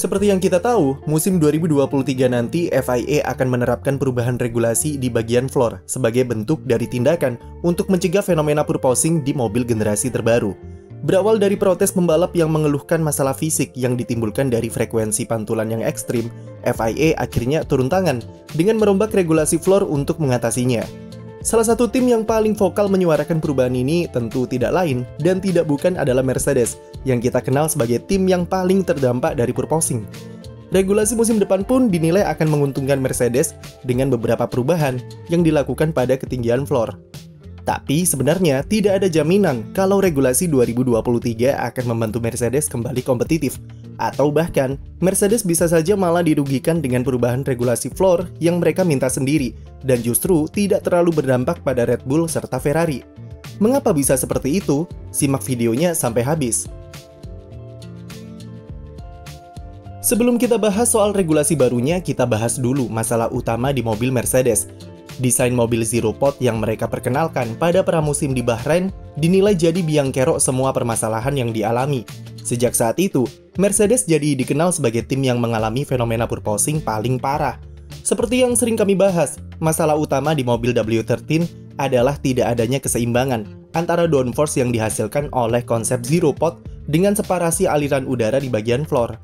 Seperti yang kita tahu, musim 2023 nanti FIA akan menerapkan perubahan regulasi di bagian floor sebagai bentuk dari tindakan untuk mencegah fenomena purposing di mobil generasi terbaru. Berawal dari protes pembalap yang mengeluhkan masalah fisik yang ditimbulkan dari frekuensi pantulan yang ekstrim, FIA akhirnya turun tangan dengan merombak regulasi floor untuk mengatasinya. Salah satu tim yang paling vokal menyuarakan perubahan ini tentu tidak lain dan tidak bukan adalah Mercedes, yang kita kenal sebagai tim yang paling terdampak dari purposing. Regulasi musim depan pun dinilai akan menguntungkan Mercedes dengan beberapa perubahan yang dilakukan pada ketinggian floor. Tapi sebenarnya tidak ada jaminan kalau regulasi 2023 akan membantu Mercedes kembali kompetitif, atau bahkan Mercedes bisa saja malah dirugikan dengan perubahan regulasi floor yang mereka minta sendiri dan justru tidak terlalu berdampak pada Red Bull serta Ferrari. Mengapa bisa seperti itu? Simak videonya sampai habis. Sebelum kita bahas soal regulasi barunya, kita bahas dulu masalah utama di mobil Mercedes. Desain mobil Zero Pod yang mereka perkenalkan pada pramusim di Bahrain dinilai jadi biang kerok semua permasalahan yang dialami. Sejak saat itu, Mercedes jadi dikenal sebagai tim yang mengalami fenomena purposing paling parah. Seperti yang sering kami bahas, masalah utama di mobil W13 adalah tidak adanya keseimbangan antara downforce yang dihasilkan oleh konsep Zero Pod dengan separasi aliran udara di bagian floor.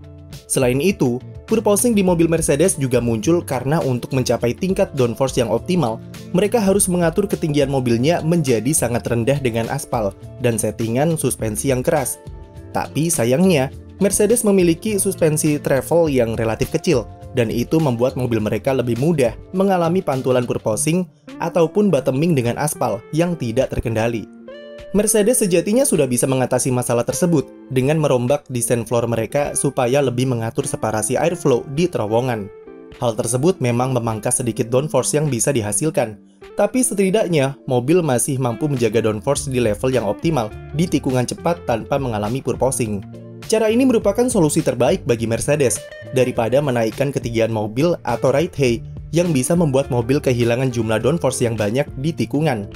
Selain itu, purposing di mobil Mercedes juga muncul karena untuk mencapai tingkat downforce yang optimal, mereka harus mengatur ketinggian mobilnya menjadi sangat rendah dengan aspal dan settingan suspensi yang keras. Tapi sayangnya, Mercedes memiliki suspensi travel yang relatif kecil, dan itu membuat mobil mereka lebih mudah mengalami pantulan purposing ataupun bottoming dengan aspal yang tidak terkendali. Mercedes sejatinya sudah bisa mengatasi masalah tersebut dengan merombak desain floor mereka supaya lebih mengatur separasi airflow di terowongan. Hal tersebut memang memangkas sedikit downforce yang bisa dihasilkan, tapi setidaknya mobil masih mampu menjaga downforce di level yang optimal di tikungan cepat tanpa mengalami purposing. Cara ini merupakan solusi terbaik bagi Mercedes daripada menaikkan ketinggian mobil atau ride height yang bisa membuat mobil kehilangan jumlah downforce yang banyak di tikungan.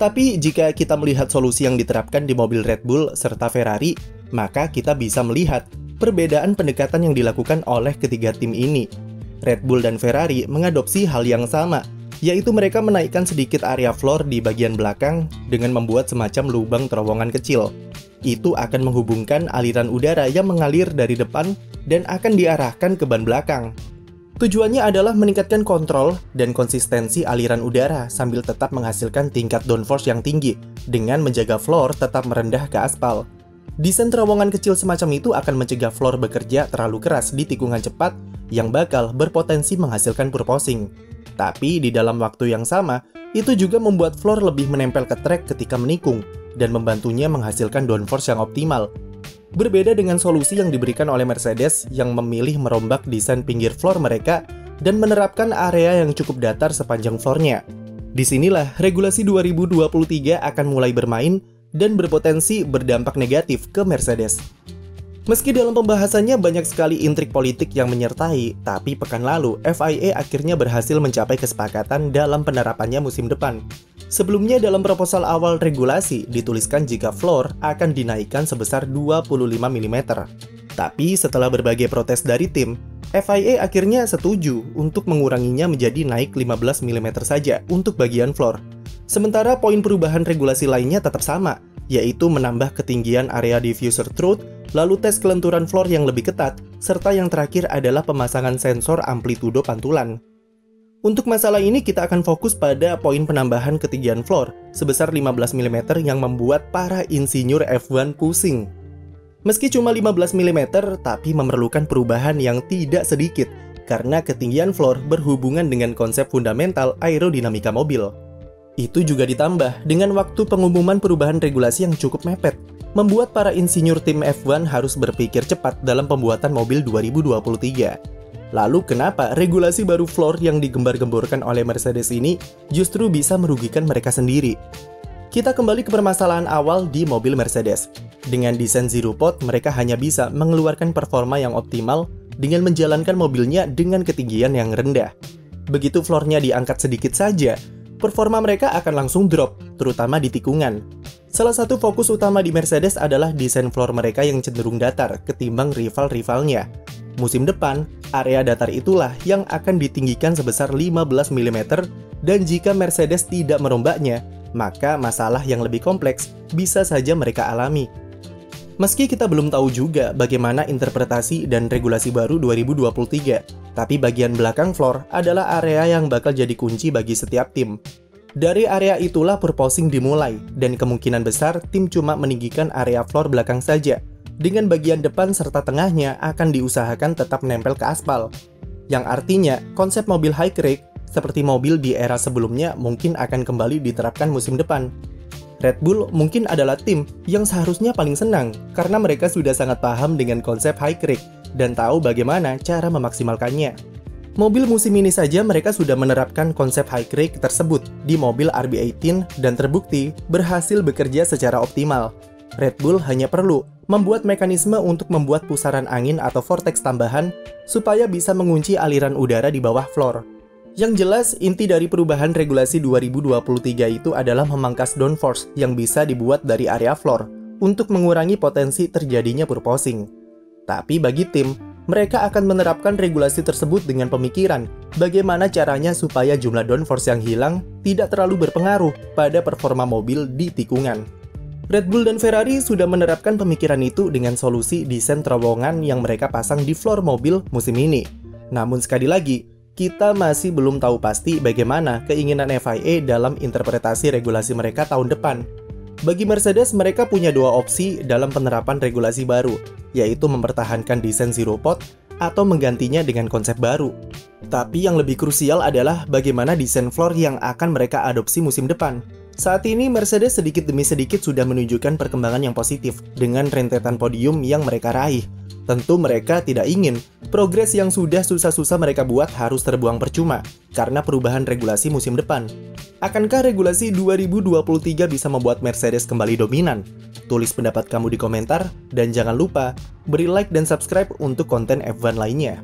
Tapi jika kita melihat solusi yang diterapkan di mobil Red Bull serta Ferrari, maka kita bisa melihat perbedaan pendekatan yang dilakukan oleh ketiga tim ini. Red Bull dan Ferrari mengadopsi hal yang sama, yaitu mereka menaikkan sedikit area floor di bagian belakang dengan membuat semacam lubang terowongan kecil. Itu akan menghubungkan aliran udara yang mengalir dari depan dan akan diarahkan ke ban belakang. Tujuannya adalah meningkatkan kontrol dan konsistensi aliran udara sambil tetap menghasilkan tingkat downforce yang tinggi dengan menjaga floor tetap merendah ke aspal. Desain terowongan kecil semacam itu akan mencegah floor bekerja terlalu keras di tikungan cepat yang bakal berpotensi menghasilkan purposing. Tapi di dalam waktu yang sama, itu juga membuat floor lebih menempel ke trek ketika menikung dan membantunya menghasilkan downforce yang optimal. Berbeda dengan solusi yang diberikan oleh Mercedes yang memilih merombak desain pinggir floor mereka dan menerapkan area yang cukup datar sepanjang floornya. Disinilah regulasi 2023 akan mulai bermain dan berpotensi berdampak negatif ke Mercedes. Meski dalam pembahasannya banyak sekali intrik politik yang menyertai, tapi pekan lalu FIA akhirnya berhasil mencapai kesepakatan dalam penerapannya musim depan. Sebelumnya dalam proposal awal regulasi dituliskan jika floor akan dinaikkan sebesar 25 mm. Tapi setelah berbagai protes dari tim, FIA akhirnya setuju untuk menguranginya menjadi naik 15 mm saja untuk bagian floor. Sementara poin perubahan regulasi lainnya tetap sama, yaitu menambah ketinggian area diffuser throat, lalu tes kelenturan floor yang lebih ketat, serta yang terakhir adalah pemasangan sensor amplitudo pantulan. Untuk masalah ini kita akan fokus pada poin penambahan ketinggian floor sebesar 15 mm yang membuat para insinyur F1 pusing. Meski cuma 15 mm, tapi memerlukan perubahan yang tidak sedikit karena ketinggian floor berhubungan dengan konsep fundamental aerodinamika mobil. Itu juga ditambah dengan waktu pengumuman perubahan regulasi yang cukup mepet, membuat para insinyur tim F1 harus berpikir cepat dalam pembuatan mobil 2023. Lalu kenapa regulasi baru floor yang digembar-gemborkan oleh Mercedes ini justru bisa merugikan mereka sendiri? Kita kembali ke permasalahan awal di mobil Mercedes. Dengan desain Zero Pod, mereka hanya bisa mengeluarkan performa yang optimal dengan menjalankan mobilnya dengan ketinggian yang rendah. Begitu floornya diangkat sedikit saja, performa mereka akan langsung drop, terutama di tikungan. Salah satu fokus utama di Mercedes adalah desain floor mereka yang cenderung datar ketimbang rival-rivalnya. Musim depan, area datar itulah yang akan ditinggikan sebesar 15 mm dan jika Mercedes tidak merombaknya, maka masalah yang lebih kompleks bisa saja mereka alami. Meski kita belum tahu juga bagaimana interpretasi dan regulasi baru 2023, tapi bagian belakang floor adalah area yang bakal jadi kunci bagi setiap tim. Dari area itulah purposing dimulai, dan kemungkinan besar tim cuma meninggikan area floor belakang saja, dengan bagian depan serta tengahnya akan diusahakan tetap menempel ke aspal. Yang artinya, konsep mobil high rake seperti mobil di era sebelumnya mungkin akan kembali diterapkan musim depan. Red Bull mungkin adalah tim yang seharusnya paling senang karena mereka sudah sangat paham dengan konsep high rake dan tahu bagaimana cara memaksimalkannya. Mobil musim ini saja mereka sudah menerapkan konsep high rake tersebut di mobil RB18 dan terbukti berhasil bekerja secara optimal. Red Bull hanya perlu membuat mekanisme untuk membuat pusaran angin atau vortex tambahan supaya bisa mengunci aliran udara di bawah floor. Yang jelas, inti dari perubahan regulasi 2023 itu adalah memangkas downforce yang bisa dibuat dari area floor untuk mengurangi potensi terjadinya purposing. Tapi bagi tim, mereka akan menerapkan regulasi tersebut dengan pemikiran bagaimana caranya supaya jumlah downforce yang hilang tidak terlalu berpengaruh pada performa mobil di tikungan. Red Bull dan Ferrari sudah menerapkan pemikiran itu dengan solusi desain terowongan yang mereka pasang di floor mobil musim ini. Namun sekali lagi, kita masih belum tahu pasti bagaimana keinginan FIA dalam interpretasi regulasi mereka tahun depan. Bagi Mercedes, mereka punya dua opsi dalam penerapan regulasi baru, yaitu mempertahankan desain zero pot atau menggantinya dengan konsep baru. Tapi yang lebih krusial adalah bagaimana desain floor yang akan mereka adopsi musim depan. Saat ini, Mercedes sedikit demi sedikit sudah menunjukkan perkembangan yang positif dengan rentetan podium yang mereka raih. Tentu mereka tidak ingin progres yang sudah susah-susah mereka buat harus terbuang percuma karena perubahan regulasi musim depan. Akankah regulasi 2023 bisa membuat Mercedes kembali dominan? Tulis pendapat kamu di komentar dan jangan lupa beri like dan subscribe untuk konten F1 lainnya.